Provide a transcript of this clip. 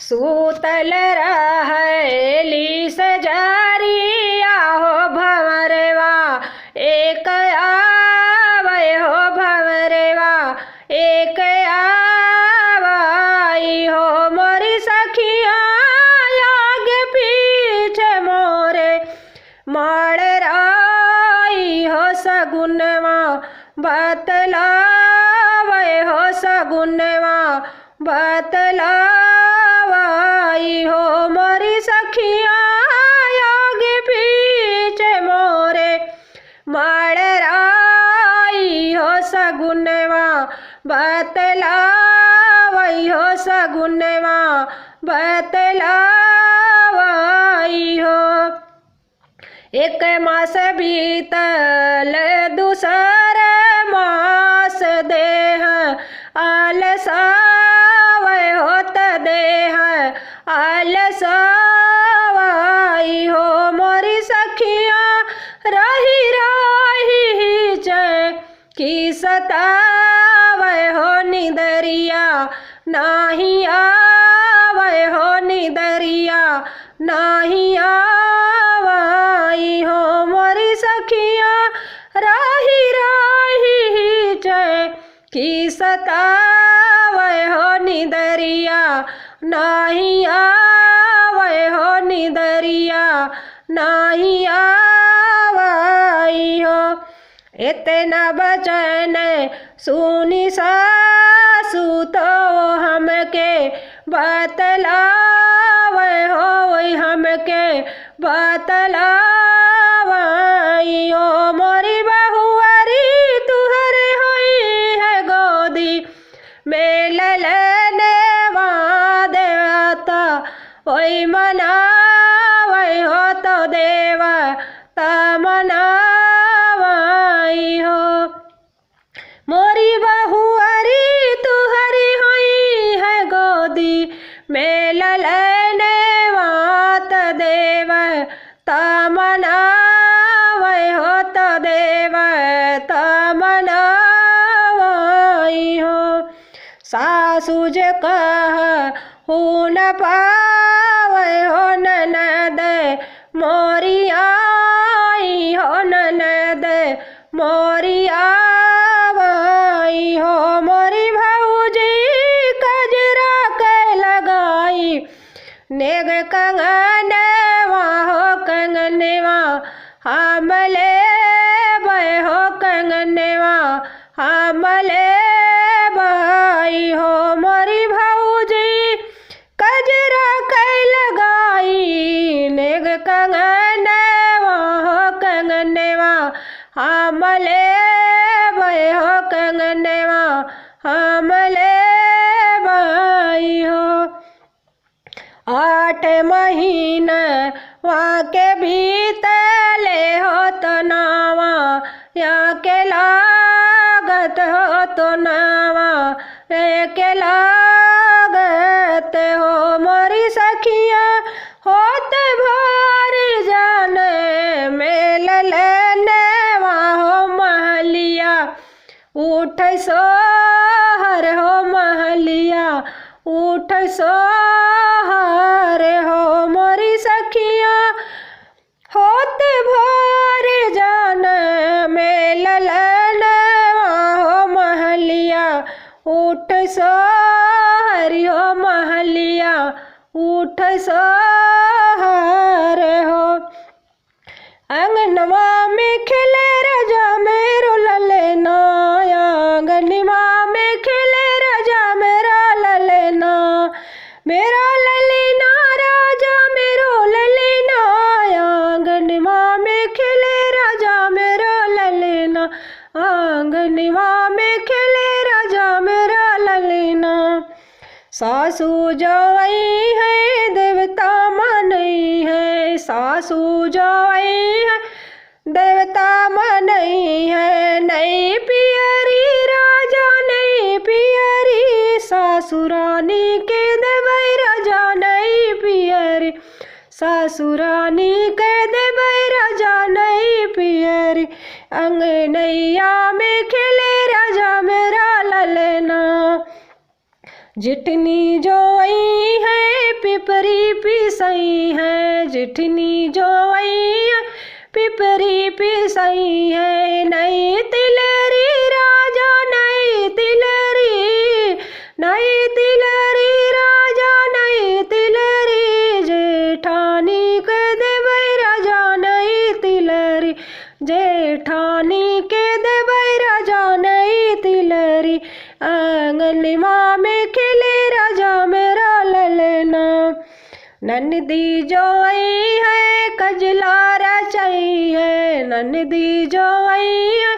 सूतल रहेली सजरिया हो भंवरवा एक आवै हो भंवरवा एक आवै हो मोरी सखिया आगे पीछे मोरे माड़ राई हो सगुनवा बतलावै हो सगुनवा बतलावै हो मोरी सखिया आगे पीछे मोरे माड़ राई हो सगुनवा बतलावै हो सगुनवा बतलावै हो। एक मास बीतल दूसर मास देह आलसावै होत देह आलसावै हो मोरी सखिया रही रही की सतावै हो निदरिया नाही आवै हो निदरिया नाही आवै हो मोरी सखिया राही राही की सतावै हो निदरिया नाही आवै हो निदरिया नाही आवै हो। इतना बचन सुनी सासू तो हमके बतलावै हो हमके बतलावै हो मोरी बहुअरी तुहरे होई है गोदी में ललनवा देवता ओई मनावै हो तो देवता मनावै हो मोरी बहुअरी तुहरी होई है गोदी में ललनवा तो देवता मनावै हो तो देवता मनावै हो। सासू जे कहू न पावै हो ननद मोरी आई हो ननद मोरी आवै हो मोरी भौजी कजरा के लगाई नेग कंगनवा हो कंगनवा हम लेबै हो कंगनवा हम लेबै हो मोरी भौजी कजरा के लगाई नेग कंगनवा हो कंगनवा हम लेबै हो कंगनवा हम लेबै हो। 8 महीना वाके बीतले हो तो नावा या के लागत हो तो नावा के लागत हो मोरी सखिया होत भर जाने मेलनवा हो महलिया उठ सोहर हो महलिया उठ सोहर हो मोरी सखिया होत भर जान मेलनवा हो महलिया उठ सोहर हो महलिया उठ सोहर हो। अंगनवा में खिले राजा मेरो ललना आंगनवा में खिले राजा मेरा ललना मेरा ललना राजा मेरो ललना आंगनवा में खिले राजा मेरा ललना आंगनवा में खिले राजा मेरा ललना। सासू जाई है देवता मनई है सासू जाई है देवता मनई है नई पियरी राजा नई पियरी सासुरानी के देवै राजा नई पियरी सासुरानी के देवै राजा नई पियरी अंगनैया में खेले राजा मेरा ललना जितनी जो आई है पिपरी पिसई है जिठनी जो आई पिपरी पिसई है। नई तिलरी राजा नई तिलरी राजा नई तिलरी जेठानी के देवै राजा नई तिलरी जेठानी के देवै राजा नई तिलरी। आंगनवा में खिले राजा मेरा ललना ननदी जो आई है कजला रचाई है ननदी जो आई है